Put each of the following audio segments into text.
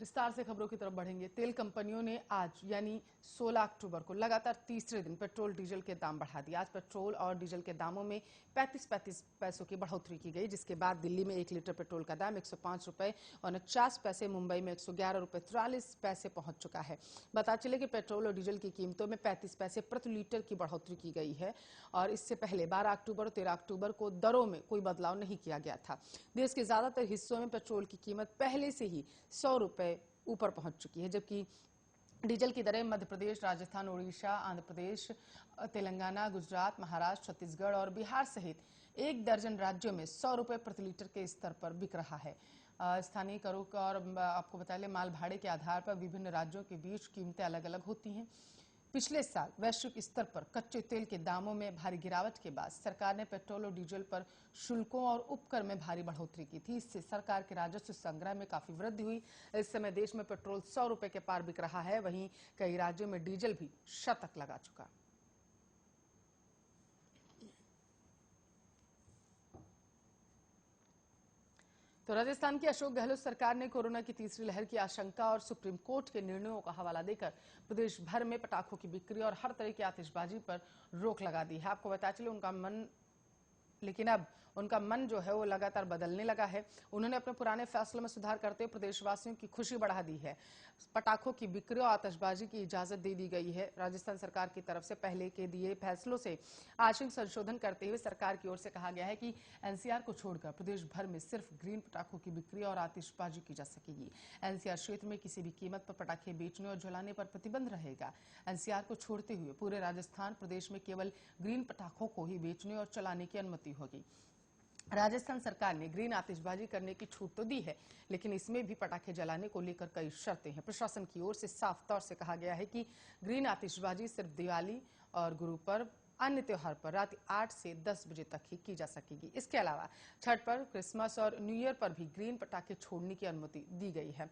विस्तार से खबरों की तरफ बढ़ेंगे। तेल कंपनियों ने आज यानी 16 अक्टूबर को लगातार तीसरे दिन पेट्रोल डीजल के दाम बढ़ा दिए। आज पेट्रोल और डीजल के दामों में 35 पैसों की बढ़ोतरी की गई, जिसके बाद दिल्ली में 1 लीटर पेट्रोल का दाम 105 रुपए और 49 पैसे, मुंबई में 111 रुपए 43 पैसे पहुंच चुका है। बता चले कि पेट्रोल और डीजल की कीमतों में 35 पैसे प्रति लीटर की बढ़ोतरी की गई है और इससे पहले 12 अक्टूबर और 13 अक्टूबर को दरों में कोई बदलाव नहीं किया गया था। देश के ज्यादातर हिस्सों में पेट्रोल की कीमत पहले से ही 100 रुपए ऊपर पहुंच चुकी है, जबकि डीजल की दरें मध्य प्रदेश, राजस्थान, उड़ीसा, आंध्र प्रदेश, तेलंगाना, गुजरात, महाराष्ट्र, छत्तीसगढ़ और बिहार सहित 1 दर्जन राज्यों में 100 रुपए प्रति लीटर के स्तर पर बिक रहा है। स्थानीय करों का और आपको बता लें, माल भाड़े के आधार पर विभिन्न राज्यों के बीच कीमतें अलग अलग होती हैं। पिछले साल वैश्विक स्तर पर कच्चे तेल के दामों में भारी गिरावट के बाद सरकार ने पेट्रोल और डीजल पर शुल्कों और उपकर में भारी बढ़ोतरी की थी। इससे सरकार के राजस्व संग्रह में काफी वृद्धि हुई। इस समय देश में पेट्रोल 100 रुपए के पार बिक रहा है, वहीं कई राज्यों में डीजल भी शतक लगा चुका। तो राजस्थान की अशोक गहलोत सरकार ने कोरोना की तीसरी लहर की आशंका और सुप्रीम कोर्ट के निर्णयों का हवाला देकर प्रदेश भर में पटाखों की बिक्री और हर तरह की आतिशबाजी पर रोक लगा दी है। आपको बता चले अब उनका मन जो है वो लगातार बदलने लगा है। उन्होंने अपने पुराने फैसलों में सुधार करते हुए प्रदेशवासियों की खुशी बढ़ा दी है। पटाखों की बिक्री और आतिशबाजी की इजाजत दे दी गई है। राजस्थान सरकार की तरफ से पहले के दिए फैसलों से आंशिक संशोधन करते हुए सरकार की ओर से कहा गया है कि एनसीआर को छोड़कर प्रदेश भर में सिर्फ ग्रीन पटाखों की बिक्री और आतिशबाजी की जा सकेगी। एनसीआर क्षेत्र में किसी भी कीमत पर पटाखे बेचने और जलाने पर प्रतिबंध रहेगा। एनसीआर को छोड़ते हुए पूरे राजस्थान प्रदेश में केवल ग्रीन पटाखों को ही बेचने और चलाने की अनुमति होगी। राजस्थान सरकार ने ग्रीन आतिशबाजी करने की छूट तो दी है, लेकिन इसमें भी पटाखे जलाने को लेकर कई शर्तें हैं। प्रशासन की ओर से साफ तौर से कहा गया है कि ग्रीन आतिशबाजी सिर्फ दिवाली और गुरु पर्व, अन्य त्योहार पर रात 8 से 10 बजे तक ही की जा सकेगी। इसके अलावा छठ पर्व, क्रिसमस और न्यू ईयर पर भी ग्रीन पटाखे छोड़ने की अनुमति दी गई है।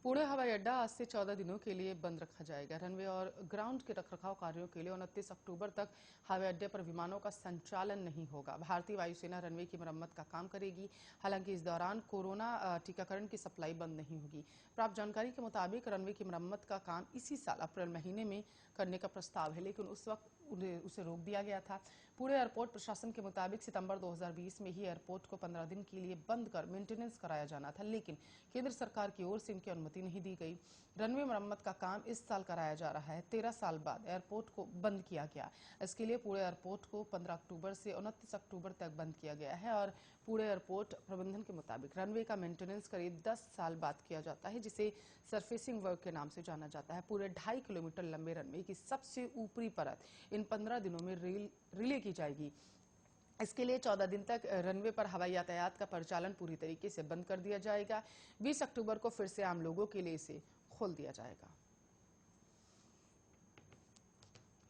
पुणे हवाई अड्डा आज से 14 दिनों के लिए बंद रखा जाएगा। रनवे और ग्राउंड के रखरखाव कार्यों के लिए 29 अक्टूबर तक हवाई अड्डे पर विमानों का संचालन नहीं होगा। भारतीय वायुसेना रनवे की मरम्मत का काम करेगी। हालांकि इस दौरान कोरोना टीकाकरण की सप्लाई बंद नहीं होगी। प्राप्त जानकारी के मुताबिक रनवे की मरम्मत का काम इसी साल अप्रैल महीने में करने का प्रस्ताव है, लेकिन उस वक्त उसे रोक दिया गया था। पुणे एयरपोर्ट प्रशासन के मुताबिक सितंबर 2020 में ही एयरपोर्ट को 15 दिन के लिए बंद कर मेंटेनेंस कराया जाना था, लेकिन केंद्र सरकार की ओर से इनकी अनुमति नहीं दी गई। रनवे मरम्मत का काम इस साल कराया जा रहा है। 13 साल बाद एयरपोर्ट को बंद किया गया। इसके लिए पुणे एयरपोर्ट को 15 अक्टूबर से 29 अक्टूबर तक बंद किया गया है और पुणे एयरपोर्ट प्रबंधन के मुताबिक रनवे का मेंटेनेंस करीब 10 साल बाद किया जाता है, जिसे सरफेसिंग वर्क के नाम से जाना जाता है। पूरे 2.5 किलोमीटर लंबे रनवे की सबसे ऊपरी परत इन 15 दिनों में रिले की जाएगी। इसके लिए 14 दिन तक रनवे पर हवाई यातायात का परिचालन पूरी तरीके से बंद कर दिया जाएगा। 20 अक्टूबर को फिर से आम लोगों के लिए इसे खोल दिया जाएगा।